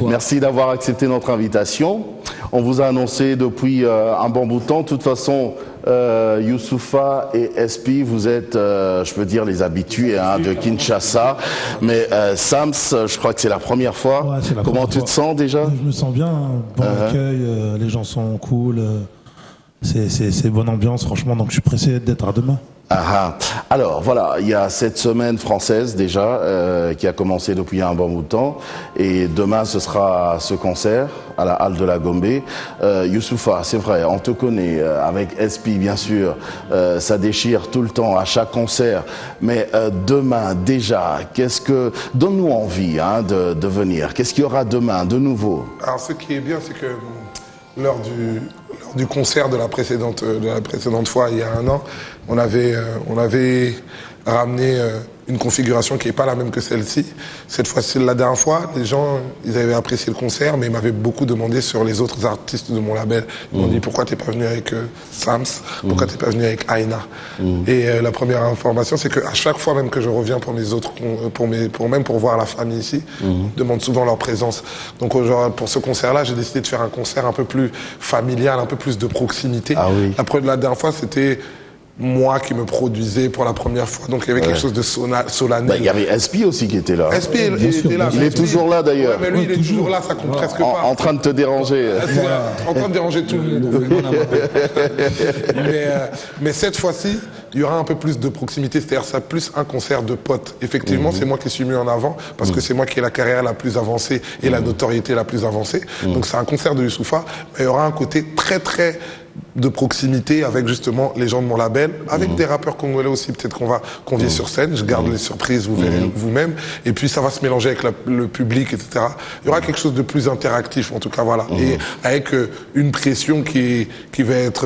Merci d'avoir accepté notre invitation. On vous a annoncé depuis un bon bout de temps. De toute façon, Youssoupha et SP, vous êtes, je peux dire, les habitués de Kinshasa. Mais Sams, je crois que c'est la première fois. Ouais, c'est la Comment première tu fois. te sens déjà? Je me sens bien, bon accueil, les gens sont cool, c'est bonne ambiance franchement, donc je suis pressé d'être à demain. Alors voilà, il y a cette semaine française déjà qui a commencé depuis un bon bout de temps et demain ce sera ce concert à la Halle de la Gombe. Youssoupha, c'est vrai, on te connaît avec SP bien sûr, ça déchire tout le temps à chaque concert, mais demain déjà, donne-nous envie de venir, qu'est-ce qu'il y aura demain de nouveau? Alors ce qui est bien, c'est que lors du concert de la précédente fois, il y a un an, on avait ramené une configuration qui n'est pas la même que celle-ci. Cette fois-ci, la dernière fois, les gens, ils avaient apprécié le concert, mais ils m'avaient beaucoup demandé sur les autres artistes de mon label. Ils m'ont dit pourquoi t'es pas venu avec Sams, pourquoi t'es pas venu avec Aina. Et la première information, c'est qu'à chaque fois même que je reviens pour mes autres, pour voir la famille ici, ils demandent souvent leur présence. Donc pour ce concert-là, j'ai décidé de faire un concert un peu plus familial, un peu plus de proximité. Ah oui. La dernière fois, c'était moi qui me produisais pour la première fois, donc il y avait quelque chose de solennel. Il y avait SP aussi qui était là. SP, il était là. Il est toujours là d'ailleurs. Ouais, mais lui, il est toujours là, ça compte presque pas. En train de te déranger. En train de déranger tout le monde. Mais cette fois-ci, il y aura un peu plus de proximité, c'est-à-dire ça plus un concert de potes. Effectivement, c'est moi qui suis mis en avant parce que c'est moi qui ai la carrière la plus avancée et la notoriété la plus avancée. Donc c'est un concert de Youssoupha, mais il y aura un côté très très de proximité avec justement les gens de mon label, avec des rappeurs congolais aussi, peut-être qu'on va convier sur scène, je garde les surprises, vous verrez vous-même, et puis ça va se mélanger avec le public, etc. Il y aura quelque chose de plus interactif, en tout cas, voilà, et avec une pression qui va être,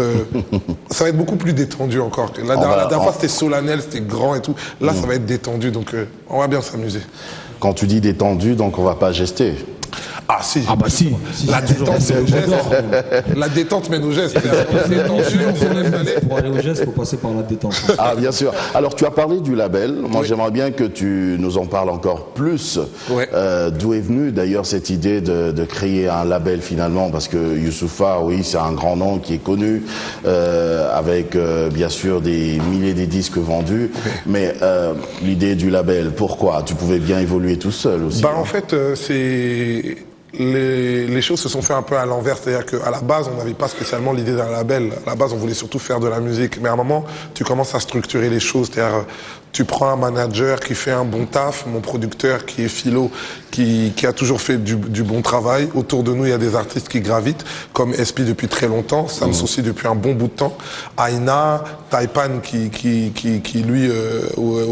ça va être beaucoup plus détendu encore. La dernière fois c'était solennel, c'était grand et tout, là ça va être détendu, donc on va bien s'amuser. Quand tu dis détendu, donc on va pas gester. Ah si. Ah bah si. La détente mène au geste. La détente mène au geste. Pour aller au geste, il faut passer par la détente. Ah bien sûr. Alors tu as parlé du label. Moi j'aimerais bien que tu nous en parles encore plus. Ouais. D'où est venue d'ailleurs cette idée de créer un label finalement, parce que Youssoupha, oui, c'est un grand nom qui est connu avec bien sûr des milliers de disques vendus. Mais l'idée du label, pourquoi? Tu pouvais bien évoluer tout seul aussi. En fait, les choses se sont fait un peu à l'envers, c'est-à-dire qu'à la base, on n'avait pas spécialement l'idée d'un label. À la base, on voulait surtout faire de la musique. Mais à un moment, tu commences à structurer les choses, c'est-à-dire tu prends un manager qui fait un bon taf, mon producteur qui est Philo, qui a toujours fait du bon travail. Autour de nous, il y a des artistes qui gravitent, comme SP depuis très longtemps, Sams aussi depuis un bon bout de temps, Aina, Taipan qui lui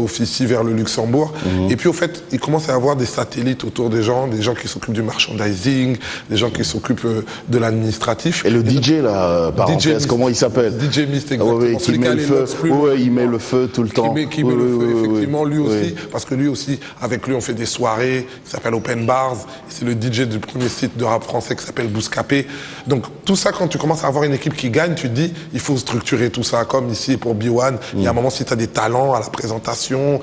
officie vers le Luxembourg. Et puis au fait, il commence à y avoir des satellites autour des gens qui s'occupent du merchandising, des gens qui s'occupent de l'administratif. Et le DJ là, parenthèse, comment il s'appelle? DJ Mist, exactement. Oui, qui met le feu. Oui, il met le feu tout le temps. Qui met le feu, effectivement, lui aussi, parce que lui aussi, avec lui, on fait des soirées qui s'appellent Open Bars. C'est le DJ du premier site de rap français qui s'appelle Bouscapé. Donc tout ça, quand tu commences à avoir une équipe qui gagne, tu te dis, il faut structurer tout ça, comme ici pour B1. Il y a un moment, si tu as des talents à la présentation,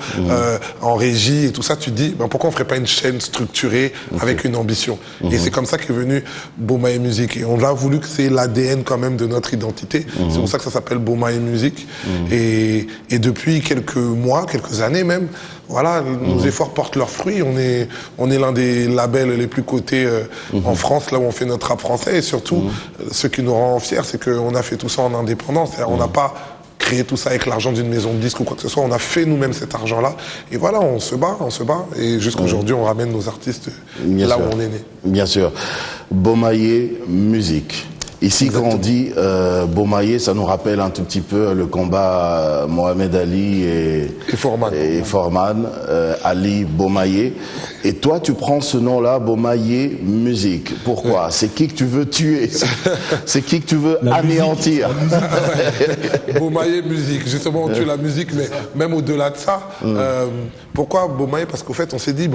en régie et tout ça, tu te dis, pourquoi on ferait pas une chaîne structurée avec une ambition? Et c'est comme ça qu'est venu Bomaye Music. Et on a voulu que c'est l'ADN quand même de notre identité. C'est pour ça que ça s'appelle Bomaye Music. Et depuis quelques mois, quelques années même, voilà, nos efforts portent leurs fruits. On est l'un des labels les plus cotés en France, là où on fait notre rap français. Et surtout, ce qui nous rend fiers, c'est qu'on a fait tout ça en indépendance. C'est-à-dire, on n'a pas créé tout ça avec l'argent d'une maison de disques ou quoi que ce soit. On a fait nous-mêmes cet argent-là. Et voilà, on se bat. Et jusqu'aujourd'hui, on ramène nos artistes là où on est né. Bien sûr. Bomaye Music. Ici, Exactement. quand on dit Bomaye, ça nous rappelle un tout petit peu le combat Mohamed Ali et Foreman, Ali Bomaye. Et toi, tu prends ce nom-là, Bomaye Music. Pourquoi? C'est qui que tu veux tuer? C'est qui que tu veux anéantir? Bomaye Music. Justement, on tue la musique, mais même au-delà de ça, pourquoi Bomaye? Parce qu'au fait, on s'est dit,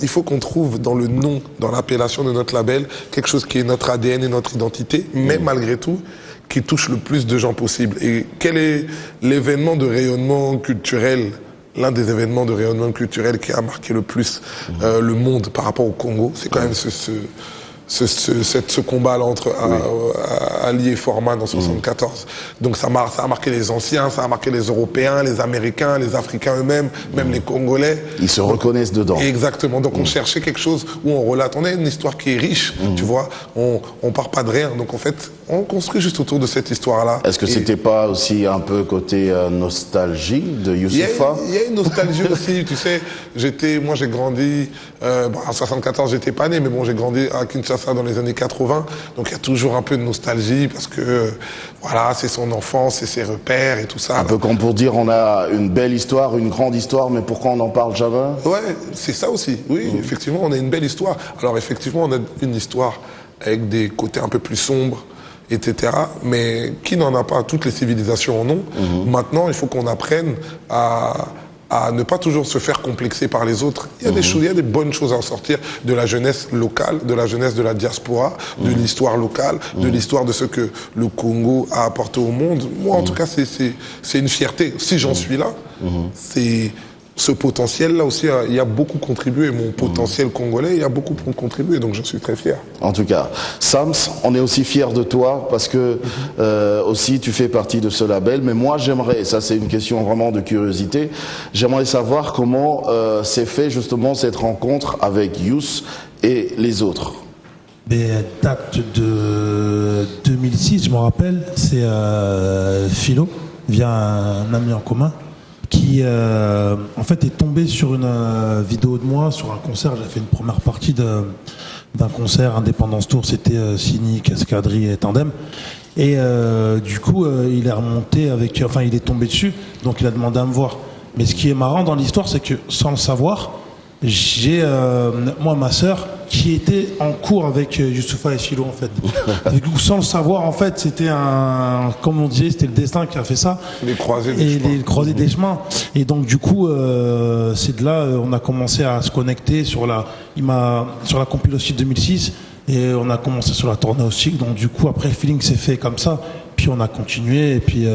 il faut qu'on trouve dans le nom, dans l'appellation de notre label, quelque chose qui est notre ADN et notre identité, mais malgré tout, qui touche le plus de gens possible. Et quel est l'événement de rayonnement culturel l'un des événements de rayonnement culturel qui a marqué le plus le monde par rapport au Congo. C'est quand même ce combat-là entre Ali et Foreman en 74. Donc ça a marqué les anciens, ça a marqué les Européens, les Américains, les Africains eux-mêmes, même les Congolais. Ils se reconnaissent dedans. Exactement. Donc on cherchait quelque chose où on relate. On a une histoire qui est riche, tu vois. On part pas de rien. Donc en fait, on construit juste autour de cette histoire-là. Est-ce que c'était pas aussi un peu côté nostalgie de Youssoupha? Il y a une nostalgie aussi, tu sais. Moi j'ai grandi, en 74 j'étais pas né, mais bon j'ai grandi à Kinshasa dans les années 80. Donc il y a toujours un peu de nostalgie parce que voilà, c'est son enfance, c'est ses repères et tout ça. Un peu comme pour dire on a une belle histoire, une grande histoire, mais pourquoi on n'en parle jamais? Ouais, c'est ça aussi. Oui, effectivement, on a une belle histoire. Alors effectivement, on a une histoire avec des côtés un peu plus sombres, etc. Mais qui n'en a pas? Toutes les civilisations en ont. Maintenant, il faut qu'on apprenne à ne pas toujours se faire complexer par les autres. Il y a des choses, il y a des bonnes choses à en sortir de la jeunesse locale, de la jeunesse de la diaspora, de l'histoire locale, de l'histoire de ce que le Congo a apporté au monde. Moi, en tout cas, c'est une fierté. Si j'en suis là, c'est ce potentiel-là aussi, il y a beaucoup contribué. Mon potentiel congolais, il y a beaucoup contribué, donc je suis très fier. En tout cas, Sams, on est aussi fiers de toi parce que aussi tu fais partie de ce label. Mais moi, j'aimerais, ça c'est une question vraiment de curiosité, j'aimerais savoir comment s'est fait justement cette rencontre avec Youss et les autres. Mais date de 2006, je me rappelle, c'est Philo, via un ami en commun, qui en fait est tombé sur une vidéo de moi sur un concert. J'ai fait une première partie d'un concert Indépendance Tour, c'était Cynic, Escadrille et Tandem. Et du coup il est remonté il est tombé dessus, donc il a demandé à me voir. Mais ce qui est marrant dans l'histoire, c'est que sans le savoir, j'ai moi ma sœur qui était en cours avec Youssoupha et Philo en fait. Du coup, sans le savoir en fait, c'était comme on disait, c'était le destin qui a fait ça. Les croisés des chemins. Les croisés des chemins. Et donc du coup, c'est de là on a commencé à se connecter sur la compil aussi 2006 et on a commencé sur la tournée aussi. Donc du coup après le feeling s'est fait comme ça. Puis on a continué et puis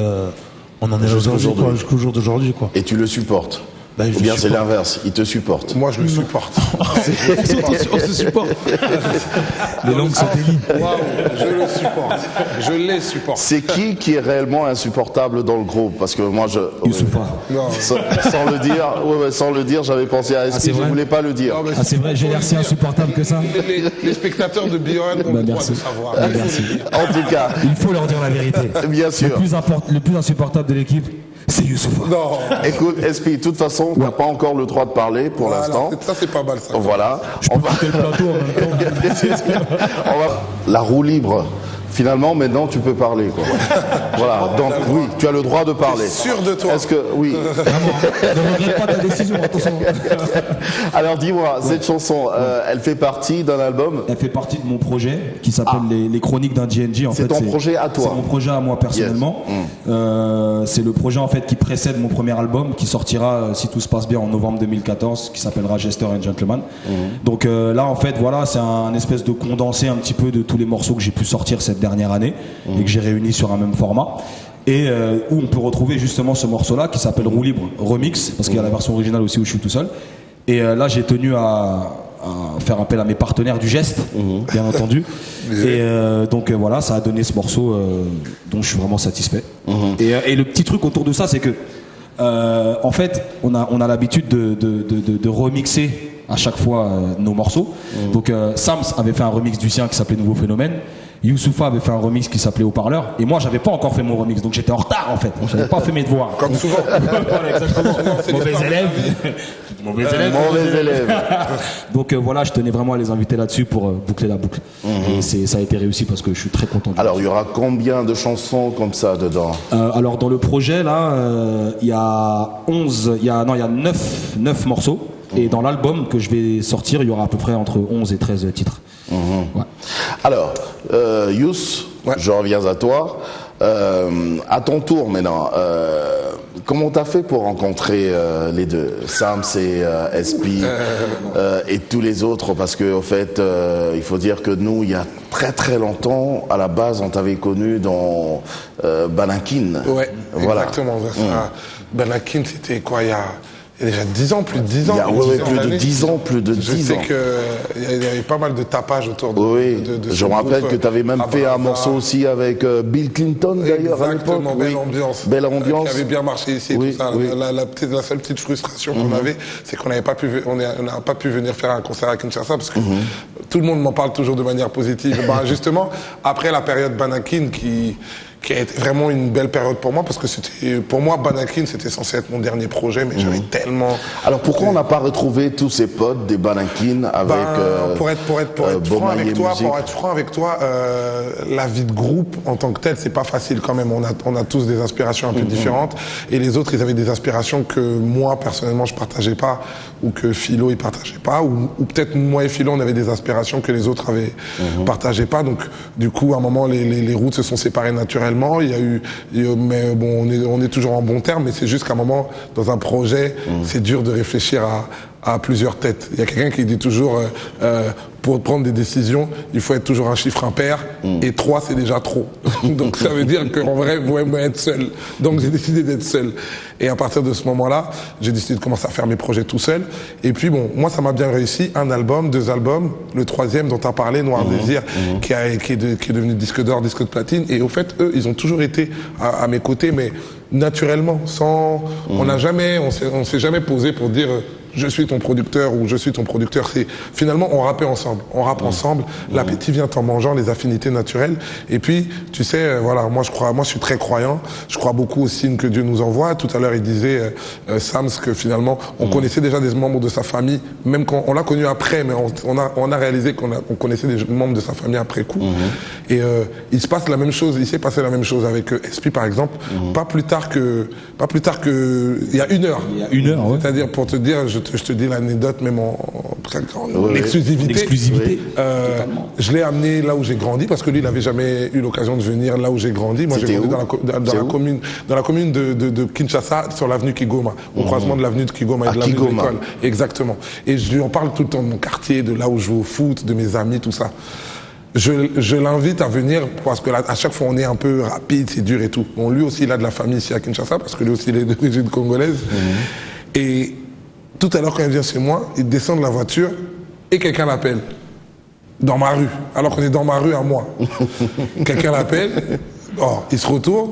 on en est là jusqu'au jour d'aujourd'hui quoi. Et tu le supportes? Ou bien c'est l'inverse, il te supporte? Moi, je le supporte. On se supporte. Les langues se délient. Waouh, je le supporte. Je les supporte. C'est qui est réellement insupportable dans le groupe? Parce que moi, Youssoupha. Non. sans le dire, j'avais pensé à c'est SP, je vrai voulais pas le dire. Non, mais Ah c'est vrai, j'ai l'air si insupportable que ça. Les spectateurs de Biohan ont le droit merci. de savoir. Merci. En tout cas, Il faut leur dire la vérité. bien sûr. Le plus insupportable de l'équipe, c'est Youssoupha. Non. Écoute, SP, de toute façon, tu n'as pas encore le droit de parler pour l'instant. Ça, c'est pas mal, ça. Voilà. Le plateau en même temps. La roue libre. Finalement, maintenant, tu peux parler, quoi. Voilà. Donc, oui, tu as le droit de parler. Sûr de toi. Est-ce que, oui. Ne regrette pas ta décision, attention. Alors, dis-moi, cette chanson, elle fait partie d'un album? Elle fait partie de mon projet qui s'appelle les Chroniques d'un DNG. C'est ton projet à toi? C'est mon projet à moi personnellement. Yes. C'est le projet en fait qui précède mon premier album qui sortira si tout se passe bien en novembre 2014, qui s'appellera Jester and Gentleman. Donc là en fait voilà, c'est un espèce de condensé un petit peu de tous les morceaux que j'ai pu sortir cette dernière année et que j'ai réunis sur un même format. Et où on peut retrouver justement ce morceau-là qui s'appelle Roue Libre Remix, parce qu'il y a la version originale aussi où je suis tout seul. Et là j'ai tenu à faire appel à mes partenaires du geste, bien entendu. Et donc voilà, ça a donné ce morceau dont je suis vraiment satisfait. Et le petit truc autour de ça, c'est que en fait, on a l'habitude de remixer à chaque fois nos morceaux. Donc Sams avait fait un remix du sien qui s'appelait Nouveau Phénomène. Youssoupha avait fait un remix qui s'appelait Haut-Parleur. Et moi, j'avais pas encore fait mon remix, donc j'étais en retard en fait. J'avais pas fait mes devoirs. Comme souvent. Voilà, exactement. Mauvais élève. Mauvais élève. Donc voilà, je tenais vraiment à les inviter là-dessus pour boucler la boucle. Et ça a été réussi parce que je suis très content. Alors, il y aura combien de chansons comme ça dedans? Alors dans le projet là, il y a 9 morceaux. Et dans l'album que je vais sortir, il y aura à peu près entre 11 et 13 titres. Ouais. Alors, Youss, je reviens à toi. À ton tour maintenant, comment t'as fait pour rencontrer les deux, Sams et SP et tous les autres? Parce que au fait, il faut dire que nous, il y a très très longtemps, à la base, on t'avait connu dans Banakin. Ouais, voilà. exactement. Banakin, c'était quoi, il Il y a déjà 10 ans, plus de 10 ans. Plus de 10 ans, plus de 10 ans. Je sais qu'il y avait pas mal de tapage autour de je me rappelle que tu avais même fait un morceau aussi avec Bill Clinton d'ailleurs à l'époque. Exactement, belle ambiance. Belle ambiance. Qui avait bien marché ici et tout ça. La seule petite frustration qu'on avait, c'est qu'on n'a pas pu venir faire un concert à Kinshasa parce que tout le monde m'en parle toujours de manière positive. Justement, après la période Banakin qui a été vraiment une belle période pour moi parce que pour moi Banakin c'était censé être mon dernier projet, mais j'avais tellement. Alors pourquoi on n'a pas retrouvé tous ces potes des Banakin avec pour être franc avec toi, la vie de groupe en tant que telle c'est pas facile quand même. On a tous des aspirations un peu différentes et les autres ils avaient des aspirations que moi personnellement je partageais pas ou que Philo il partageait pas ou peut-être moi et Philo on avait des aspirations que les autres avaient partageaient pas. Donc du coup à un moment les routes se sont séparées naturellement. Mais bon, on est toujours en bon terme, mais c'est juste qu'à un moment, dans un projet, c'est dur de réfléchir à plusieurs têtes. Il y a quelqu'un qui dit toujours, pour prendre des décisions, il faut être toujours un chiffre impair, et 3 c'est déjà trop. Donc ça veut dire qu'en vrai, il faut être seul. Donc j'ai décidé d'être seul. Et à partir de ce moment-là, j'ai décidé de commencer à faire mes projets tout seul. Et puis bon, moi ça m'a bien réussi. 1 album, 2 albums, le 3e dont tu as parlé, Noir Désir, qui est devenu disque d'or, disque de platine. Et au fait, eux, ils ont toujours été à mes côtés, mais naturellement, sans, on s'est jamais posé pour dire je suis ton producteur ou je suis ton producteur. C'est finalement on rappait ensemble, on rappe ensemble. L'appétit vient en mangeant, les affinités naturelles. Et puis tu sais, voilà, moi je suis très croyant. Je crois beaucoup aux signes que Dieu nous envoie. Tout à l'heure il disait Sams que finalement on connaissait déjà des membres de sa famille, même quand on l'a connu après, mais on a réalisé qu'on connaissait des membres de sa famille après coup. Et il se passe la même chose. Il s'est passé la même chose avec SP par exemple. Pas plus tard que il y a 1 heure. Il y a 1 heure, ouais. C'est-à-dire pour te dire, je te dis l'anecdote même en exclusivité. Je l'ai amené là où j'ai grandi parce que lui il n'avait jamais eu l'occasion de venir là où j'ai grandi. Moi j'ai grandi dans la commune de Kinshasa sur l'avenue Kigoma, au croisement de l'avenue de Kigoma et de l'avenue de l'école. Exactement. Et je lui en parle tout le temps de mon quartier, de là où je joue au foot, de mes amis, tout ça. Je l'invite à venir parce que là, à chaque fois on est un peu rapide, c'est dur et tout. Bon, lui aussi il a de la famille ici à Kinshasa parce que lui aussi il est d'origine congolaise. Et tout à l'heure quand il vient chez moi, il descend de la voiture et quelqu'un l'appelle dans ma rue, alors qu'on est dans ma rue à moi. Quelqu'un l'appelle, il se retourne,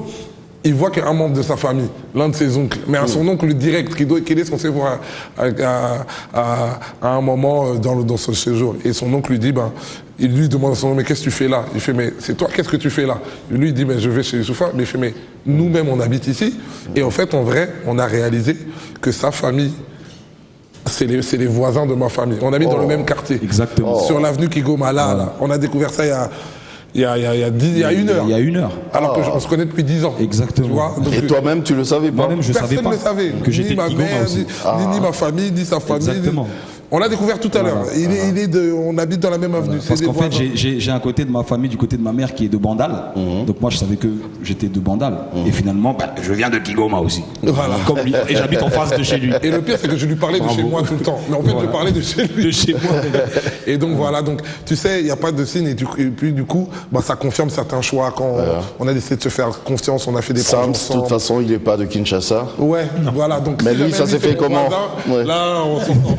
il voit qu'il y a un membre de sa famille, l'un de ses oncles, mais à son oncle direct, qu'il est censé voir à un moment dans son séjour. Et son oncle lui dit, il lui demande à son oncle, mais qu'est-ce que tu fais là? Il fait, mais c'est toi, qu'est-ce que tu fais là? Et lui il dit, mais je vais chez Youssoufa. Mais il fait, mais nous-mêmes on habite ici. Et en fait, en vrai, on a réalisé que sa famille, c'est les voisins de ma famille. On habite dans le même quartier. Exactement. Sur l'avenue Kigoma, là. On a découvert ça il y a 1 heure. Il y a 1 heure. Alors qu'on se connaît depuis 10 ans. Exactement. Tu vois. Donc, et toi-même, tu le savais pas? Moi-même, je savais pas. Personne ne le savait. Que j'étais ni ma mère, ni ma famille, ni sa famille. Exactement. On l'a découvert tout à l'heure. On habite dans la même avenue. Parce qu'en fait, j'ai un côté de ma famille, du côté de ma mère, qui est de Bandal. Donc moi, je savais que j'étais de Bandal. Et finalement, je viens de Kigoma aussi. Voilà. Comme lui. Et j'habite en face de chez lui. Et le pire, c'est que je lui parlais de chez moi tout le temps. Mais en fait, je parlais de chez lui. De chez moi. Et donc voilà. Donc tu sais, il n'y a pas de signe. Et puis du coup, ça confirme certains choix. Quand on a décidé de se faire confiance, on a fait des projets ensemble. De toute façon, il n'est pas de Kinshasa. Ouais. Voilà. Donc. Mais lui, ça s'est fait comment? Là, on s'entend.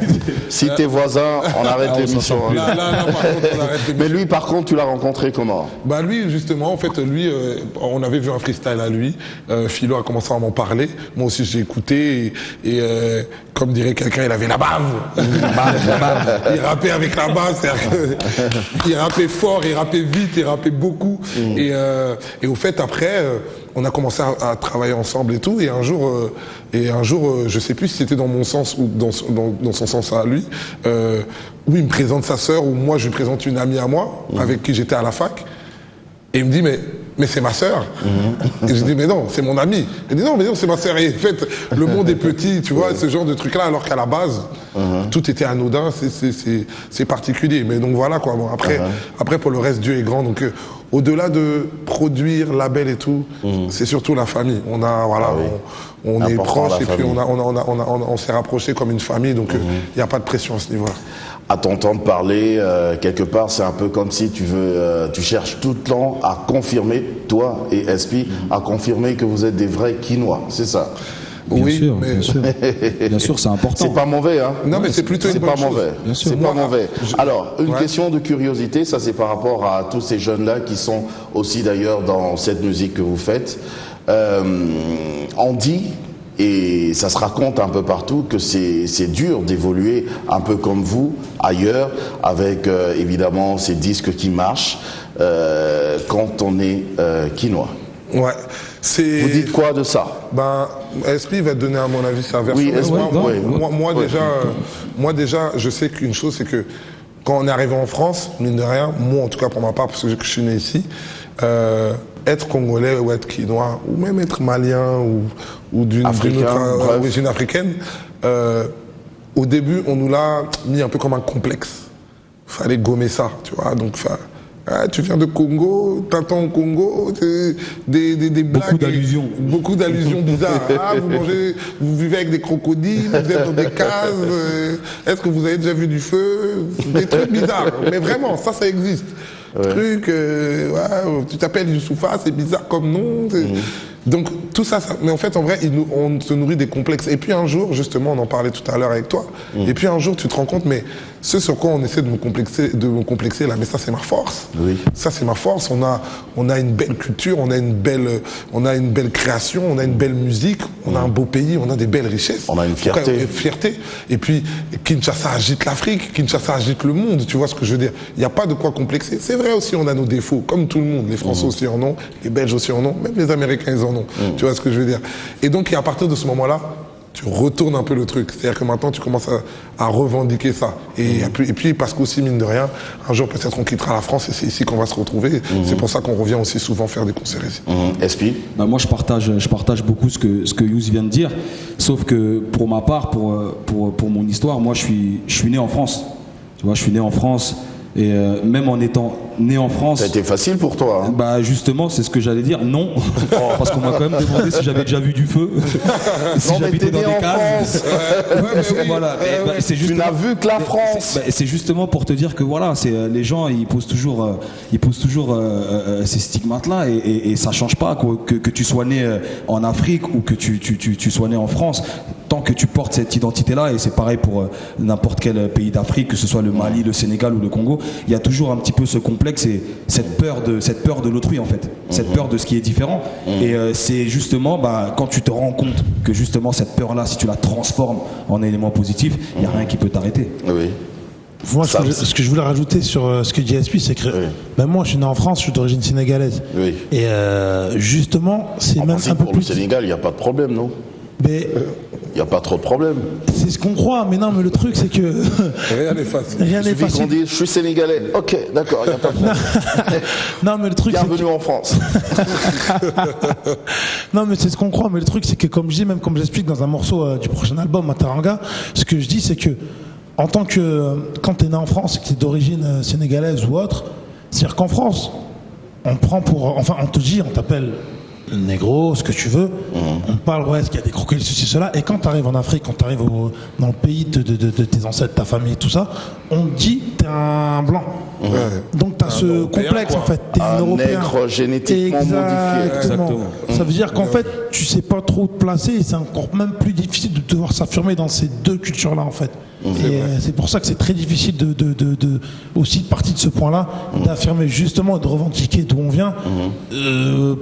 Si t'es voisin, on arrête l'émission. Là, par contre, on arrête l'émission. Mais lui, par contre, tu l'as rencontré comment? Lui, justement, en fait, lui, on avait vu un freestyle à lui. Philo a commencé à m'en parler. Moi aussi, j'ai écouté. Et comme dirait quelqu'un, il avait la bave. Il rappait avec la bave. Il rappait fort, il rappait vite, il rappait beaucoup. Et au fait, après, on a commencé à travailler ensemble et tout. Et un jour, je sais plus si c'était dans mon sens ou dans son sens à lui, où il me présente sa sœur, ou moi je lui présente une amie à moi, avec qui j'étais à la fac. Et il me dit, mais c'est ma sœur. Et je dis, mais non, c'est mon ami. Il dit, non, mais non, c'est ma sœur. Et en fait, le monde est petit, tu vois, ce genre de truc-là, alors qu'à la base, tout était anodin, c'est particulier. Mais donc voilà, quoi. Bon, après, pour le reste, Dieu est grand. Donc, au-delà de produire, label et tout, c'est surtout la famille. On est proches et puis on s'est rapprochés comme une famille. Donc, il n'y a pas de pression à ce niveau-là. À t'entendre parler, quelque part, c'est un peu comme si tu cherches tout le temps à confirmer, toi et SP, à confirmer que vous êtes des vrais Kinois, c'est ça? Oui, sûr, mais bien sûr. Bien sûr, c'est important. C'est pas mauvais, hein. Non, mais c'est plutôt une bonne pas chose. mauvais. Bien sûr. C'est pas Moi, mauvais. Alors, une Ouais. question de curiosité, ça c'est par rapport à tous ces jeunes-là qui sont aussi d'ailleurs dans cette musique que vous faites. On dit, et ça se raconte un peu partout, que c'est dur d'évoluer un peu comme vous ailleurs, avec évidemment ces disques qui marchent quand on est quinois. Ouais. Vous dites quoi de ça? Ben, SP va te donner à mon avis sa version. Oui, SP, moi déjà, je sais qu'une chose, c'est que quand on est arrivé en France, mine de rien, moi en tout cas pour ma part, parce que je suis né ici, être congolais ou être quinois, ou même être malien ou d'une autre origine africaine, au début, on nous l'a mis un peu comme un complexe. Fallait gommer ça, tu vois. Donc, ah, tu viens de Congo, t'attends au Congo, des blagues. Beaucoup d'allusions bizarres. Ah, vous vivez avec des crocodiles, vous êtes dans des cases, est-ce que vous avez déjà vu du feu? Des trucs bizarres. Mais vraiment, ça existe. Ouais. Tu t'appelles Youssoufa, c'est bizarre comme nom. Donc tout ça, mais en fait, en vrai, on se nourrit des complexes. Et puis un jour, justement, on en parlait tout à l'heure avec toi. Et puis un jour, tu te rends compte, mais ce sur quoi on essaie de me complexer là, mais ça c'est ma force. Oui. Ça c'est ma force. On a une belle culture, on a une belle création, on a une belle musique, on a un beau pays, on a des belles richesses. On a une fierté. Et puis Kinshasa agite l'Afrique, Kinshasa agite le monde. Tu vois ce que je veux dire? Il n'y a pas de quoi complexer. C'est vrai aussi, on a nos défauts, comme tout le monde. Les Français aussi en ont, les Belges aussi en ont, même les Américains ils en ont. Tu vois ce que je veux dire? Et donc, à partir de ce moment-là, tu retournes un peu le truc. C'est-à-dire que maintenant, tu commences à revendiquer ça. Et puis, parce qu'aussi, mine de rien, un jour, peut-être, on quittera la France et c'est ici qu'on va se retrouver. C'est pour ça qu'on revient aussi souvent faire des concerts ici. SP? Bah moi, je partage beaucoup ce que Youss vient de dire. Sauf que, pour ma part, pour mon histoire, moi, je suis né en France. Tu vois, je suis né en France. Et même en étant né en France... Ça a été facile pour toi, hein? Bah justement, c'est ce que j'allais dire, non. Parce qu'on m'a quand même demandé si j'avais déjà vu du feu. Si j'habitais dans des cases. Voilà. Tu n'as vu que la France. C'est justement pour te dire que voilà, les gens ils posent toujours ces stigmates-là et ça change pas que tu sois né en Afrique ou que tu sois né en France. Tant que tu portes cette identité-là, et c'est pareil pour n'importe quel pays d'Afrique, que ce soit le Mali, le Sénégal ou le Congo, il y a toujours un petit peu ce complexe et cette peur de l'autrui en fait, cette peur de ce qui est différent. Et c'est justement quand tu te rends compte que justement cette peur-là, si tu la transformes en élément positif, il n'y a rien qui peut t'arrêter. Oui. Moi, ce que je voulais rajouter sur ce que dit SP, c'est que moi, je suis né en France, je suis d'origine sénégalaise. Oui. Et justement, c'est même un peu pour plus... le Sénégal, il n'y a pas de problème, non? Mais il n'y a pas trop de problème. c'est ce qu'on croit, mais non, mais le truc, c'est que... Rien n'est facile. Rien n'est Il suffit qu'on facile. dise, je suis sénégalais. Ok, d'accord, il n'y a pas de problème. Non, mais le truc, c'est Bienvenue en France. Non, mais c'est ce qu'on croit, mais le truc, c'est que comme je dis, même comme j'explique dans un morceau du prochain album, Mataranga, ce que je dis, c'est que en tant que quand t'es né en France et que t'es d'origine sénégalaise ou autre, c'est-à-dire qu'en France, on prend pour, enfin, on te dit, on t'appelle négro, ce que tu veux, on parle, ouais, est-ce qu'il y a des crocodiles, ceci, cela, et quand t'arrives en Afrique, quand t'arrives dans le pays de tes ancêtres, ta famille, tout ça, on te dit, t'es un blanc. Donc t'as ce Européen, complexe, quoi. en fait, t'es un Européen. Nègre génétiquement modifié. Exactement. Ça veut dire qu'en fait, tu sais pas trop te placer et c'est encore même plus difficile de devoir s'affirmer dans ces deux cultures-là, en fait. Et c'est pour ça que c'est très difficile aussi de partir de ce point-là, d'affirmer justement et de revendiquer d'où on vient.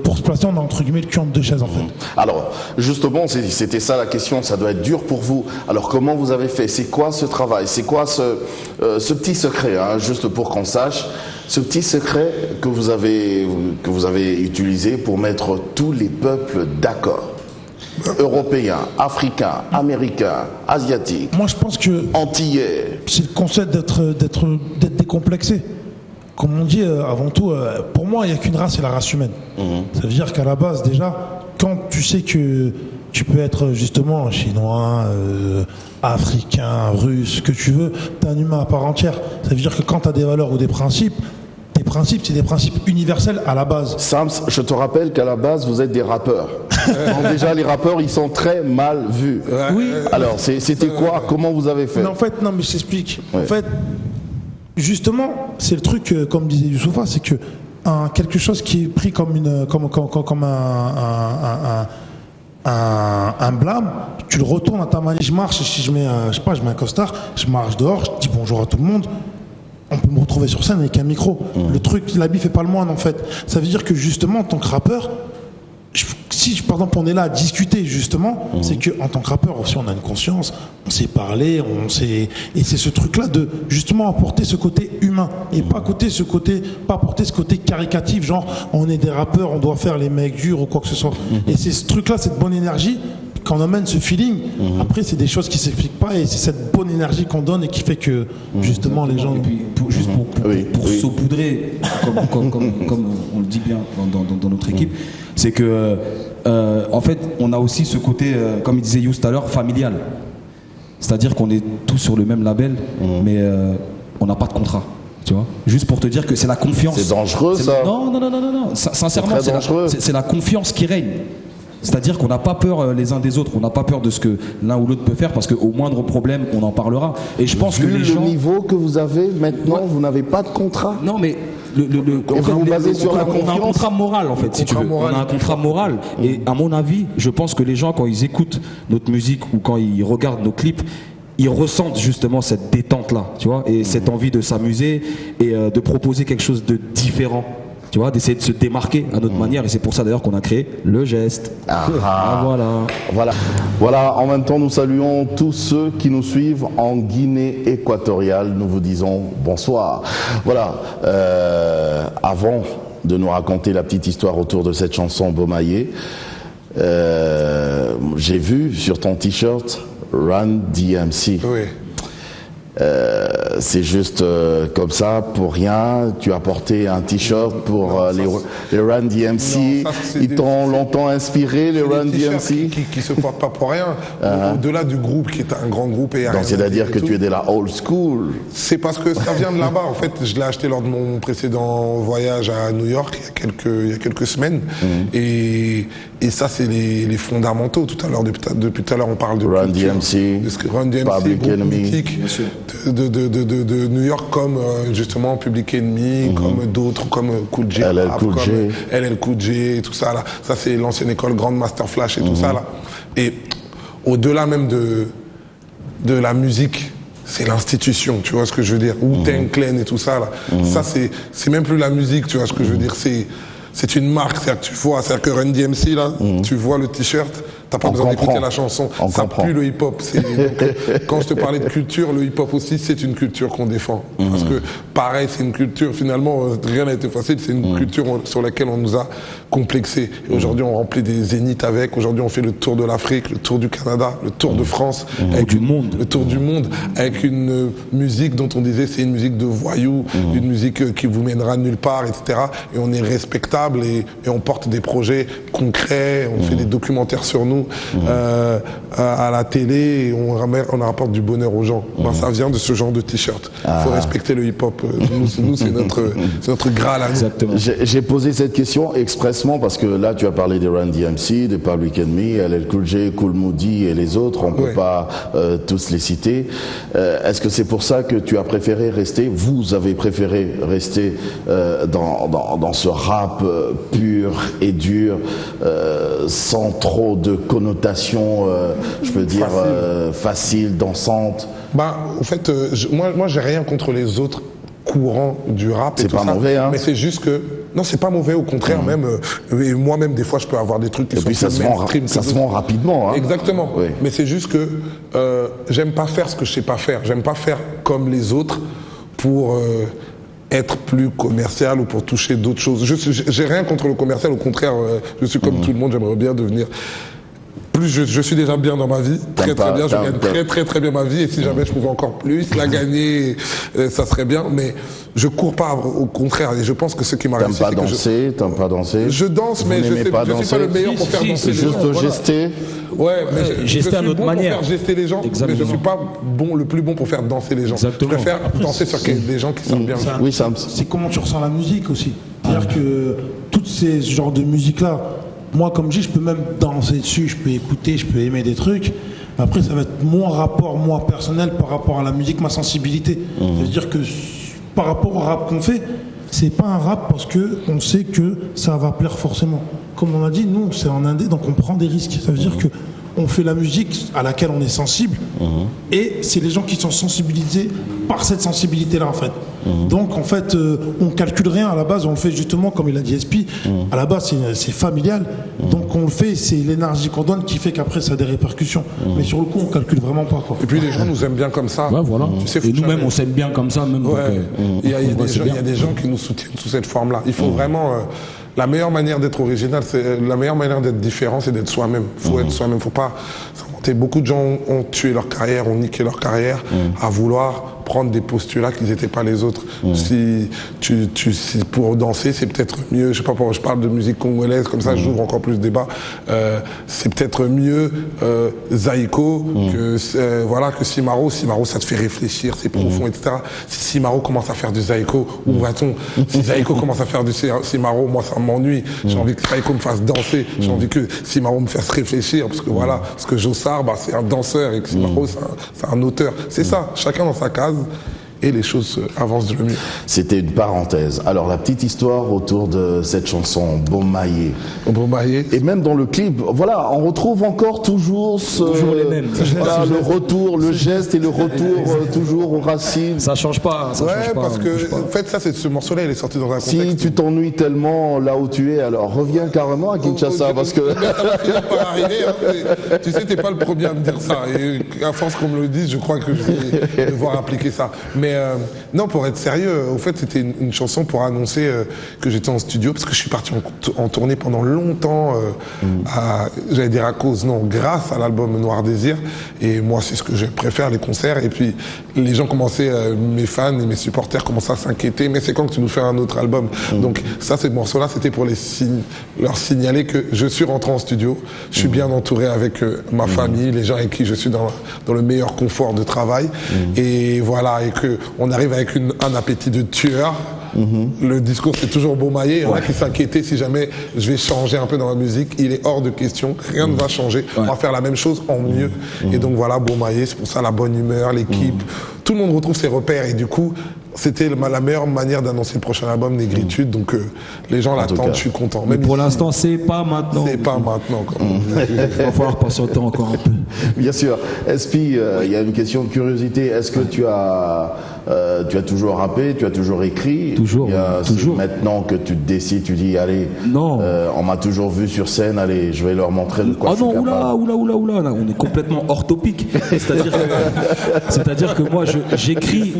Pour se placer, on a entre guillemets le cul entre deux chaises, en fait. Alors, justement, c'était ça la question, ça doit être dur pour vous. Alors, comment vous avez fait? C'est quoi ce travail? C'est quoi ce petit secret, hein, juste pour qu'on sache, ce petit secret que vous avez utilisé pour mettre tous les peuples d'accord? Européens, africains, américains, asiatiques. Moi, je pense que antillais. C'est le concept d'être décomplexé. Comme on dit, avant tout, pour moi, il n'y a qu'une race, c'est la race humaine. Ça veut dire qu'à la base, déjà, quand tu sais que tu peux être justement chinois, africain, russe, ce que tu veux, t'es un humain à part entière. Ça veut dire que quand tu as des valeurs ou des principes, tes principes, c'est des principes universels à la base. Sams, je te rappelle qu'à la base, vous êtes des rappeurs. Donc déjà, les rappeurs, ils sont très mal vus. Oui. Alors, c'était quoi? Comment vous avez fait? Mais en fait, non, mais je t'explique. Ouais. En fait, justement, c'est le truc, comme disait Youssoufa, c'est que un blâme, tu le retournes à ta manière. Je marche, si je mets, je mets un costard, je marche dehors, je dis bonjour à tout le monde. On peut me retrouver sur scène avec un micro. Le truc, l'habit fait pas le moine en fait. Ça veut dire que justement, en tant que rappeur, si par exemple on est là à discuter justement, c'est que en tant que rappeur aussi on a une conscience, on sait parler, et c'est ce truc-là de justement apporter ce côté humain et pas apporter ce côté caricatif, genre on est des rappeurs, on doit faire les mecs durs ou quoi que ce soit. Et c'est ce truc-là, cette bonne énergie. Quand on amène ce feeling, après c'est des choses qui s'expliquent pas et c'est cette bonne énergie qu'on donne et qui fait que justement les gens. Et puis pour saupoudrer, comme on le dit bien dans notre équipe, c'est que en fait on a aussi ce côté, comme il disait Yous tout à l'heure, familial. C'est-à-dire qu'on est tous sur le même label, mais on n'a pas de contrat. Tu vois, juste pour te dire que c'est la confiance. C'est dangereux ça. Non. Sincèrement, c'est la confiance qui règne. C'est-à-dire qu'on n'a pas peur les uns des autres, on n'a pas peur de ce que l'un ou l'autre peut faire parce qu'au moindre problème, on en parlera. Et je pense que les gens. Le niveau que vous avez maintenant, vous n'avez pas de contrat. Non, mais vous basez sur la confiance. On a un contrat moral en fait, si tu veux. On a un contrat moral. Et à mon avis, je pense que les gens, quand ils écoutent notre musique ou quand ils regardent nos clips, ils ressentent justement cette détente-là, tu vois, et cette envie de s'amuser et de proposer quelque chose de différent. Tu vois, d'essayer de se démarquer à notre manière, et c'est pour ça d'ailleurs qu'on a créé le geste. Voilà, en même temps nous saluons tous ceux qui nous suivent en Guinée équatoriale, nous vous disons bonsoir. Voilà, avant de nous raconter la petite histoire autour de cette chanson Bomaye, j'ai vu sur ton t-shirt Run DMC. Oui. C'est juste comme ça, pour rien. Tu as porté un t-shirt pour les Run DMC. Ils t'ont longtemps inspiré, les Run DMC. Qui se portent pas pour rien. Au-delà du groupe, qui est un grand groupe. Et donc c'est-à-dire que tu es de la old school. C'est parce que ça vient de là-bas. En fait, je l'ai acheté lors de mon précédent voyage à New York il y a quelques semaines. Et ça, c'est les fondamentaux. Tout à l'heure, depuis tout à l'heure, on parle de Run DMC, Run DMC, Public Enemy. De New York, comme justement Public Enemy, comme d'autres, comme Cool J, LL Cool J, et tout ça là. Ça c'est l'ancienne école Grand Master Flash et tout ça là. Et au-delà même de la musique, c'est l'institution, tu vois ce que je veux dire. Wu-Tang Clan et tout ça là. Ça c'est même plus la musique, tu vois ce que je veux dire. C'est une marque, c'est-à-dire que Run DMC là, tu vois le t-shirt, t'as pas besoin d'écouter la chanson, ça pue le hip-hop. Quand je te parlais de culture, le hip-hop aussi c'est une culture qu'on défend. Parce que pareil, c'est une culture, finalement, rien n'a été facile, c'est une culture sur laquelle on nous a complexé. Et aujourd'hui on remplit des zéniths avec, aujourd'hui on fait le tour de l'Afrique, le tour du Canada, le tour de France, le tour du monde, avec une musique dont on disait c'est une musique de voyous, une musique qui vous mènera nulle part, etc. Et on est respectable et on porte des projets concrets, on fait des documentaires sur nous à la télé et on rapporte du bonheur aux gens. Ça vient de ce genre de t-shirt. Il faut respecter le hip-hop. Nous c'est notre graal à nous. Exactement. J'ai posé cette question expressement parce que là tu as parlé des Run DMC, des Public Enemy, LL Cool J, Kool Moody et les autres, on peut pas tous les citer. Est-ce que c'est pour ça que tu as préféré rester, vous avez préféré rester dans ce rap pur et dur, sans trop de connotations, je peux dire, faciles, dansantes? En fait, moi j'ai rien contre les autres courants du rap. C'est pas mauvais, hein. Mais c'est juste que non, c'est pas mauvais, au contraire, même. Et moi-même, des fois, je peux avoir des trucs qui sont plus ça se vend rapidement. Hein. Exactement. Oui. Mais c'est juste que j'aime pas faire ce que je sais pas faire. J'aime pas faire comme les autres pour être plus commercial ou pour toucher d'autres choses. J'ai rien contre le commercial, au contraire, je suis comme tout le monde, j'aimerais bien devenir... Plus je suis déjà bien dans ma vie, très bien, je gagne très bien ma vie, et si jamais je pouvais encore plus la gagner, ça serait bien, mais je cours pas, au contraire, et je pense que ce qui m'a réussi, T'aimes pas danser? Je danse, mais je suis pas le meilleur pour faire danser les gens. Juste gester? Ouais, mais gester à notre manière. Pour faire gester les gens, mais je suis pas le plus bon pour faire danser les gens. Exactement. Je préfère danser sur des gens qui sortent bien. Oui, Sam. C'est comment tu ressens la musique aussi. C'est-à-dire que toutes ces genres de musique-là, moi, comme je dis, je peux même danser dessus, je peux écouter, je peux aimer des trucs. Après, ça va être mon rapport, moi, personnel, par rapport à la musique, ma sensibilité. C'est-à-dire que par rapport au rap qu'on fait, c'est pas un rap parce que on sait que ça va plaire forcément. Comme on a dit, nous, c'est en indé, donc on prend des risques. Ça veut dire que on fait la musique à laquelle on est sensible, et c'est les gens qui sont sensibilisés par cette sensibilité-là, en fait. Donc, en fait, on calcule rien à la base, on le fait justement, comme il a dit SP, à la base, c'est familial, donc on le fait, c'est l'énergie qu'on donne qui fait qu'après, ça a des répercussions. Mais sur le coup, on calcule vraiment pas, quoi. Et puis, les gens nous aiment bien comme ça. Ouais, voilà. Tu sais, et nous-mêmes, on s'aime bien comme ça, même. Ouais. Donc, il y a des gens qui nous soutiennent sous cette forme-là. Il faut vraiment... la meilleure manière d'être original, la meilleure manière d'être différent, c'est d'être soi-même. Faut être soi-même, faut pas s'inventer. Beaucoup de gens ont tué leur carrière, ont niqué leur carrière à vouloir prendre des postulats qui n'étaient pas les autres. Si pour danser, c'est peut-être mieux, je sais pas pourquoi je parle de musique congolaise, comme ça j'ouvre encore plus de débat, c'est peut-être mieux Zaïko que Simaro. Simaro, ça te fait réfléchir, c'est profond, etc. Si Simaro commence à faire du Zaïko, où va-t-on? Si Zaïko commence à faire du Simaro, moi ça m'ennuie. J'ai envie que Zaïko me fasse danser, j'ai envie que Simaro me fasse réfléchir, parce que Jossard, c'est un danseur, et que Simaro, c'est un auteur. C'est ça, chacun dans sa case. Et les choses avancent le mieux. C'était une parenthèse. Alors, la petite histoire autour de cette chanson, Bomaye. Bomaye. Et même dans le clip, voilà, on retrouve encore toujours les mêmes. Voilà, le retour, le geste et le retour toujours aux racines. Ça change pas. Ça change pas, parce que, en fait, ce morceau-là, il est sorti dans un contexte. Si tu t'ennuies tellement là où tu es, alors reviens carrément à Kinshasa, parce que... Ça va finir par arriver, hein. Tu sais, t'es pas le premier à me dire ça. Et à force qu'on me le dise, je crois que je vais devoir appliquer ça. Mais non, pour être sérieux, au fait, c'était une chanson pour annoncer que j'étais en studio, parce que je suis parti en tournée pendant longtemps, j'allais dire à cause, non, grâce à l'album Noir Désir. Et moi, c'est ce que je préfère, les concerts. Et puis, les gens commençaient, mes fans et mes supporters commençaient à s'inquiéter. Mais c'est quand que tu nous fais un autre album? Donc, ça, ces morceaux-là, c'était pour leur signaler que je suis rentré en studio, je suis bien entouré avec ma famille, les gens avec qui je suis dans le meilleur confort de travail. Et voilà, et que on arrive avec un appétit de tueur. Le discours, c'est toujours Bomaye. Il y en a qui s'inquiétaient si jamais je vais changer un peu dans la musique. Il est hors de question. Rien ne va changer. On va faire la même chose en mieux. Et donc voilà, Bomaye, c'est pour ça la bonne humeur, l'équipe. Tout le monde retrouve ses repères. Et du coup, c'était la meilleure manière d'annoncer le prochain album, Négritude. Donc les gens l'attendent, je suis content. Mais pour l'instant, c'est pas maintenant. C'est pas maintenant. Il va falloir patienter encore un peu. Bien sûr. SP, il y a une question de curiosité. Est-ce que tu as toujours rappé, tu as toujours écrit? Toujours. Toujours. Maintenant que tu te décides, tu dis, allez, non. On m'a toujours vu sur scène, allez, je vais leur montrer de quoi je suis capable. Oula, là, on est complètement hors topic. C'est-à-dire que moi, j'écris,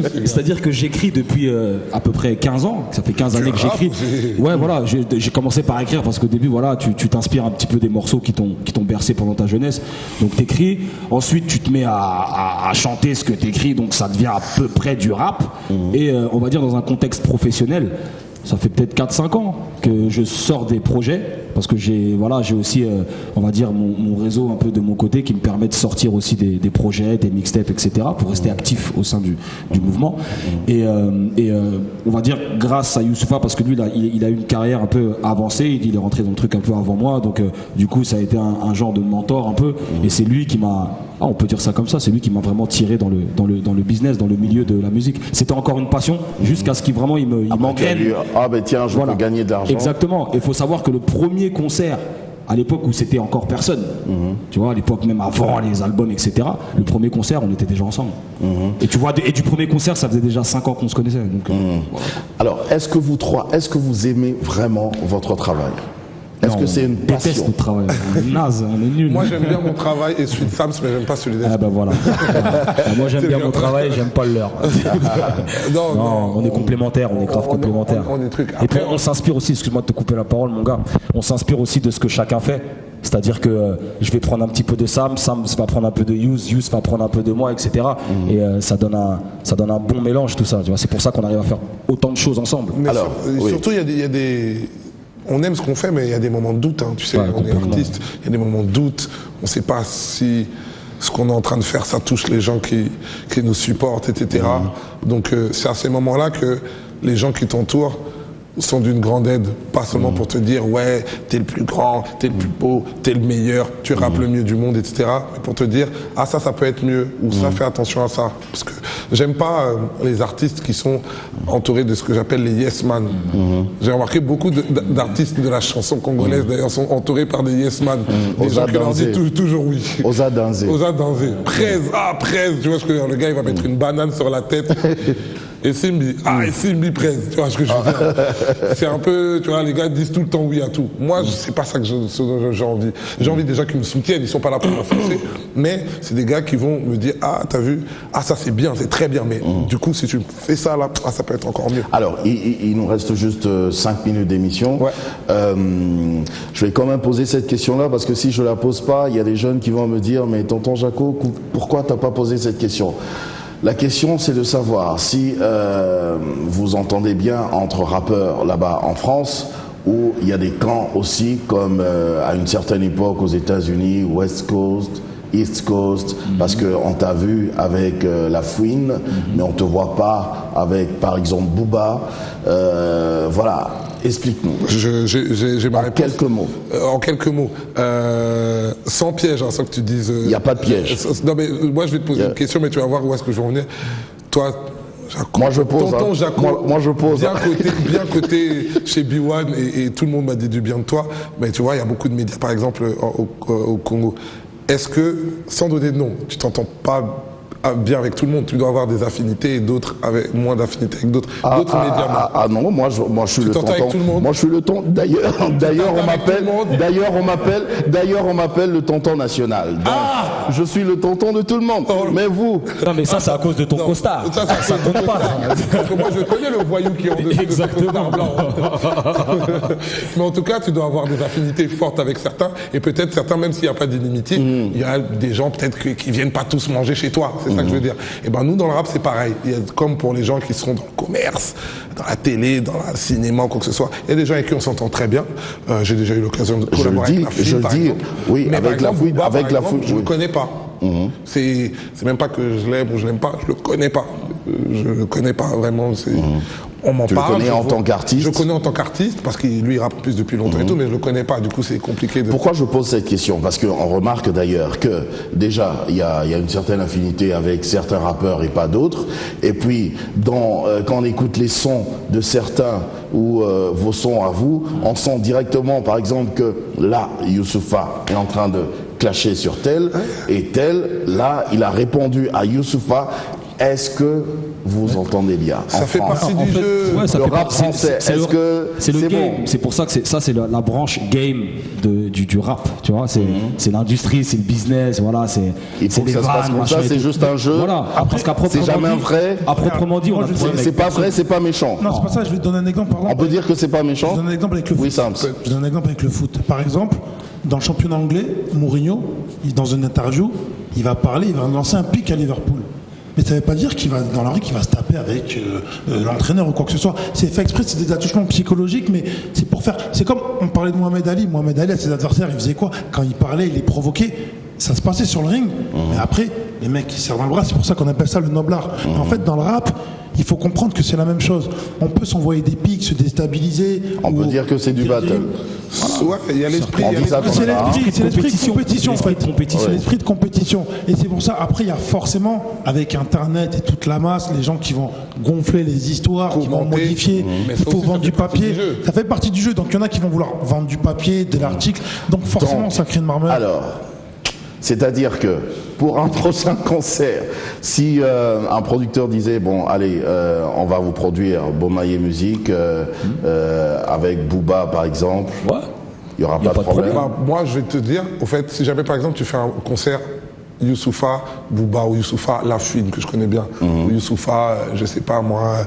depuis à peu près 15 ans. Ça fait 15 années que j'écris. Ouais, voilà, j'ai commencé par écrire parce qu'au début, voilà, tu t'inspires un petit peu des morceaux qui t'ont bercé pendant ta jeunesse. Donc t'écris, ensuite tu te mets à chanter ce que t'écris, donc ça devient à peu près du rap. Et on va dire dans un contexte professionnel, ça fait peut-être 4-5 ans que je sors des projets, parce que j'ai aussi, on va dire, mon réseau un peu de mon côté qui me permet de sortir aussi des projets, des mixtapes, etc., pour rester actif au sein du mouvement. Et on va dire grâce à Youssoupha, parce que lui, il a eu une carrière un peu avancée, il est rentré dans le truc un peu avant moi, donc du coup, ça a été un genre de mentor un peu, et c'est lui qui m'a... on peut dire ça comme ça, c'est lui qui m'a vraiment tiré dans le business, dans le milieu de la musique. C'était encore une passion, jusqu'à ce qu'il m'entraîne. Ah ben tiens, je peux gagner de l'argent. Exactement. Il faut savoir que le premier concert, à l'époque où c'était encore personne, tu vois, à l'époque même avant les albums, etc., le premier concert, on était déjà ensemble. Et tu vois, et du premier concert, ça faisait déjà 5 ans qu'on se connaissait. Donc, voilà. Alors, est-ce que vous aimez vraiment votre travail? Est-ce que c'est une passion? On déteste notre travail. On est naze, on est nul. Moi, j'aime bien mon travail et celui de Sams, mais j'aime pas celui d'Espi. Ah ben voilà. Moi, j'aime bien mon travail, j'aime pas le leur. Non, on est complémentaires, on est grave complémentaires. Et puis, on s'inspire aussi, excuse-moi de te couper la parole, mon gars, on s'inspire aussi de ce que chacun fait. C'est-à-dire que je vais prendre un petit peu de Sam va prendre un peu de Yous va prendre un peu de moi, etc. Et ça donne un bon mélange, tout ça. Tu vois, c'est pour ça qu'on arrive à faire autant de choses ensemble. Mais surtout, il y a des... On aime ce qu'on fait, mais il y a des moments de doute. Tu sais, on est artiste, il y a des moments de doute. On ne sait pas si ce qu'on est en train de faire, ça touche les gens qui nous supportent, etc. Donc, c'est à ces moments-là que les gens qui t'entourent sont d'une grande aide, pas seulement pour te dire ouais, t'es le plus grand, t'es le plus beau, t'es le meilleur, tu rappes le mieux du monde, etc. Mais pour te dire ah ça peut être mieux ou ça fais attention à ça, parce que j'aime pas les artistes qui sont entourés de ce que j'appelle les yes man. J'ai remarqué beaucoup d'artistes de la chanson congolaise d'ailleurs sont entourés par des yes man, des gens qui leur disent toujours oui. Osa Danzé. Presse, tu vois ce que je veux dire, le gars il va mettre une banane sur la tête. Et Simbi, et Simbi presse, tu vois ce que je veux dire. C'est un peu, tu vois, les gars disent tout le temps oui à tout. Moi, c'est pas ça que j'ai envie. J'ai envie des gens qui me soutiennent, ils sont pas là pour m'enfoncer, mais c'est des gars qui vont me dire, ah, t'as vu, ah, ça c'est bien, c'est très bien, mais du coup, si tu fais ça là, ah, ça peut être encore mieux. Alors, il nous reste juste 5 minutes d'émission. Ouais. Je vais quand même poser cette question-là, parce que si je la pose pas, il y a des jeunes qui vont me dire, mais tonton Jaco, pourquoi t'as pas posé cette question? La question, c'est de savoir si vous entendez bien entre rappeurs là-bas en France, où il y a des camps aussi, comme à une certaine époque aux États-Unis, West Coast, East Coast, parce qu'on t'a vu avec La Fouine, mais on te voit pas avec, par exemple, Booba. Voilà. Explique-nous. J'ai ma réponse. En quelques mots. Sans piège, sans que tu dises. Il n'y a pas de piège. Non, mais moi, je vais te poser une question, mais tu vas voir où est-ce que je vais en venir. Toi, Jaco, moi, je pose. Tonton Jaco, moi, je pose. Bien côté chez B1, et tout le monde m'a dit du bien de toi. Mais tu vois, il y a beaucoup de médias, par exemple, au Congo. Est-ce que, sans donner de nom, tu t'entends pas bien avec tout le monde, tu dois avoir des affinités et d'autres avec moins d'affinités avec d'autres médias. Non, moi je suis le tonton. Avec tout le monde. Moi je suis le tonton. D'ailleurs on m'appelle le tonton national. Donc, je suis le tonton de tout le monde. Mais vous. Non mais ça c'est à cause de ton costard. Ça compte pas. Parce que moi je connais le voyou qui est en dessous de ce costard blanc. Mais en tout cas, tu dois avoir des affinités fortes avec certains et peut-être certains, même s'il n'y a pas d'inimitié, il y a des gens peut-être qui viennent pas tous manger chez toi. C'est ça que je veux dire. Et ben nous dans le rap c'est pareil. Il y a, comme pour les gens qui seront dans le commerce, dans la télé, dans le cinéma, quoi que ce soit. Il y a des gens avec qui on s'entend très bien. J'ai déjà eu l'occasion de collaborer avec La Fouine, par exemple. Oui, mais avec La Fouine, je le connais pas. C'est même pas que je l'aime ou je l'aime pas. Je le connais pas. Je le connais pas vraiment. On m'en parle. Tu le connais en tant qu'artiste? Je le connais en tant qu'artiste parce qu'il lui rappe plus depuis longtemps et tout, mais je le connais pas. Du coup, c'est compliqué. Pourquoi je pose cette question? Parce qu'on remarque d'ailleurs que déjà il y a une certaine affinité avec certains rappeurs et pas d'autres. Et puis quand on écoute les sons de certains ou vos sons à vous, on sent directement, par exemple, que là Youssoupha est en train de clasher sur tel et tel. Là, il a répondu à Youssoupha. Est-ce que vous entendez bien? Ça fait partie du jeu. Ouais, le rap français, est-ce que c'est le game? Bon. C'est pour ça que c'est la branche game du rap, tu vois. C'est l'industrie, c'est le business, voilà. Il faut que ça se passe comme ça. C'est juste un jeu. Voilà. Parce qu'à proprement c'est jamais vrai. À proprement dit, on a c'est pas vrai, c'est pas méchant. Non, c'est pas ça. Je vais te donner un exemple. On peut dire que c'est pas méchant. Je donne un exemple avec le foot. Oui, Sams. Je donne un exemple avec le foot. Par exemple, dans le championnat anglais, Mourinho, dans une interview, il va parler, il va lancer un pic à Liverpool. Mais ça ne veut pas dire qu'il va dans la rue qu'il va se taper avec l'entraîneur ou quoi que ce soit. C'est fait exprès, c'est des attouchements psychologiques, mais c'est pour faire. C'est comme on parlait de Mohamed Ali. Mohamed Ali à ses adversaires, il faisait quoi? Quand il parlait, il les provoquait. Ça se passait sur le ring, mais après, les mecs ils serrent dans le bras. C'est pour ça qu'on appelle ça le noblard. En fait, dans le rap, il faut comprendre que c'est la même chose. On peut s'envoyer des pics, se déstabiliser. On peut dire que c'est du battle. Ouais, il y a l'esprit. C'est l'esprit de compétition, en fait. C'est l'esprit de compétition. Et c'est pour ça, après, il y a forcément, avec Internet et toute la masse, les gens qui vont gonfler les histoires, qui vont modifier. Il faut vendre du papier. Ça fait partie du jeu. Donc, il y en a qui vont vouloir vendre du papier, de l'article. Donc, forcément, ça crée une marmeur. Alors, c'est-à-dire que pour un prochain concert, si un producteur disait bon allez on va vous produire Bomaye Musique avec Booba par exemple, il n'y aura pas de problème. Moi je vais te dire, au fait, si jamais par exemple tu fais un concert Youssoupha, Booba ou Youssoupha, La Fouine que je connais bien, ou Youssoupha, je sais pas moi,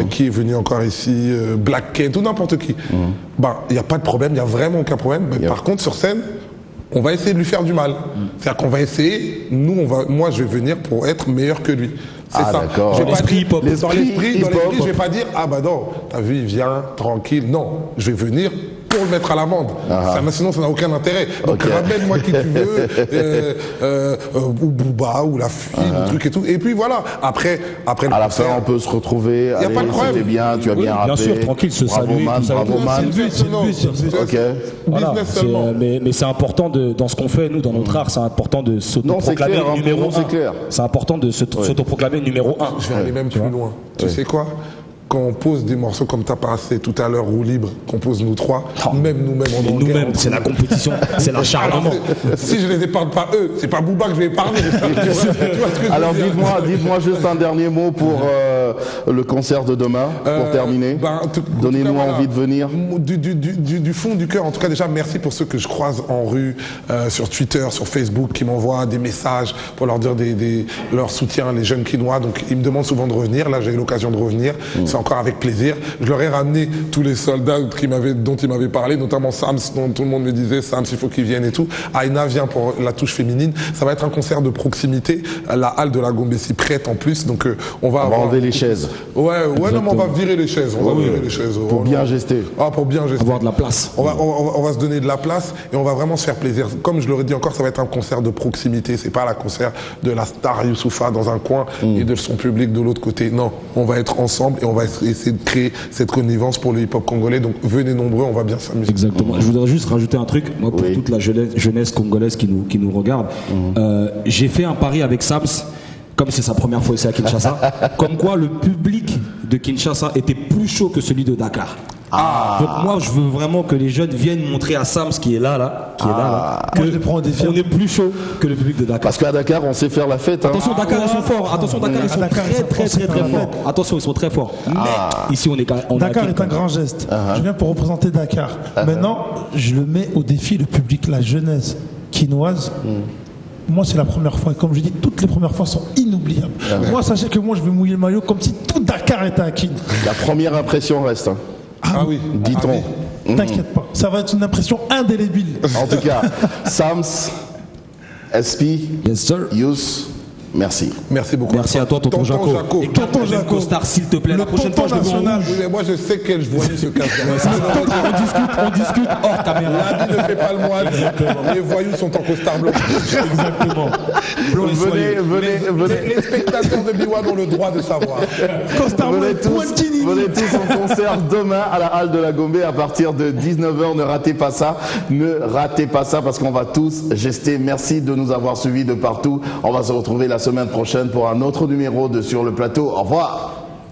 qui est venu encore ici, Black Kent ou n'importe qui, il n'y a pas de problème, il n'y a vraiment aucun problème. Mais par contre sur scène, on va essayer de lui faire du mal. C'est-à-dire qu'on va essayer, moi je vais venir pour être meilleur que lui. C'est ça. D'accord. Je vais pas dire, dans l'esprit, hip-hop. je vais pas dire, ah bah non, t'as vu, il vient, tranquille. Non, je vais venir pour le mettre à l'amende. Sinon, ça n'a aucun intérêt. Donc, ramène-moi qui tu veux, ou Booba, ou La Fuite, ou truc et tout. Et puis voilà, après à la fin, on peut se retrouver. Y a pas de problème. C'était bien, tu as bien rappé. Bien sûr, tranquille, se Bravo saluer, man, tout ça. bravo man. Ok. Voilà, Business seulement. mais c'est important dans ce qu'on fait, nous, dans notre art, c'est important de s'autoproclamer clair, hein, numéro pour nous, c'est 1. clair. C'est important de s'autoproclamer numéro 1. Je vais aller même plus loin. Tu sais quoi? Quand on pose des morceaux comme t'as passé tout à l'heure, Roue Libre, qu'on pose nous trois, même nous-mêmes, on est en guerre. Nous-mêmes, c'est la compétition, c'est l'acharnement. Si je les épargne pas eux, c'est pas Booba que je vais épargner. Tu vois ce que je Alors veux dire? dites-moi juste un dernier mot pour le concert de demain, pour terminer. Donnez-nous envie de venir. Du fond du cœur, en tout cas déjà merci pour ceux que je croise en rue, sur Twitter, sur Facebook, qui m'envoient des messages pour leur dire leur soutien, les jeunes Quinois. Donc ils me demandent souvent de revenir. Là j'ai eu l'occasion de revenir. C'est encore avec plaisir. Je leur ai ramené tous les soldats dont ils m'avaient parlé, notamment Sams, dont tout le monde me disait Sams, il faut qu'ils viennent et tout. Aïna vient pour la touche féminine. Ça va être un concert de proximité. La halle de la Gombe est prête en plus, donc on va enlever les chaises. Ouais, non, mais on va virer les chaises. On va virer les chaises. Pour bien gester. Pour bien gester. Avoir de la place. On va se donner de la place et on va vraiment se faire plaisir. Comme je l'aurais dit encore, ça va être un concert de proximité. C'est pas la concert de la star Youssoupha dans un coin et de son public de l'autre côté. Non, on va être ensemble et on va essayer de créer cette connivence pour le hip-hop congolais. Donc venez nombreux, on va bien s'amuser. Exactement. Je voudrais juste rajouter un truc, moi, pour toute la jeunesse congolaise qui nous regarde. J'ai fait un pari avec Sams, comme c'est sa première fois ici à Kinshasa, comme quoi le public de Kinshasa était plus chaud que celui de Dakar. Donc moi je veux vraiment que les jeunes viennent montrer à Sams qui est là, que on est plus chaud que le public de Dakar. Parce qu'à Dakar on sait faire la fête. Attention Dakar ils sont forts. Attention Dakar ils sont très forts. Attention ils sont très forts. Mais ici on Dakar est un grand geste. Je viens pour représenter Dakar. Maintenant je le mets au défi le public, la jeunesse quinoise. Moi, c'est la première fois. Et comme je dis, toutes les premières fois sont inoubliables. Moi, sachez que moi, je vais mouiller le maillot comme si tout Dakar était à Kin. La première impression reste. Ah oui. Dit-on. T'inquiète pas. Ça va être une impression indélébile. En tout cas, Sams, SP, Yes sir. Yous, merci. Merci beaucoup. Merci à toi Tonton Jaco. Et Tonton Jaco. Costard s'il te plaît. La prochaine fois je le vois. Oui, mais moi je sais quel voyou se cache. On discute hors caméra. L'habit ne fait pas le moine. Les voyous sont en costard blanc. Exactement. Venez. Les spectateurs de Biwan ont le droit de savoir. Venez tous en concert demain à la halle de la Gombe à partir de 19h. Ne ratez pas ça. Ne ratez pas ça parce qu'on va tous gester. Merci de nous avoir suivis de partout. On va se retrouver la semaine prochaine pour un autre numéro de Sur le Plateau. Au revoir.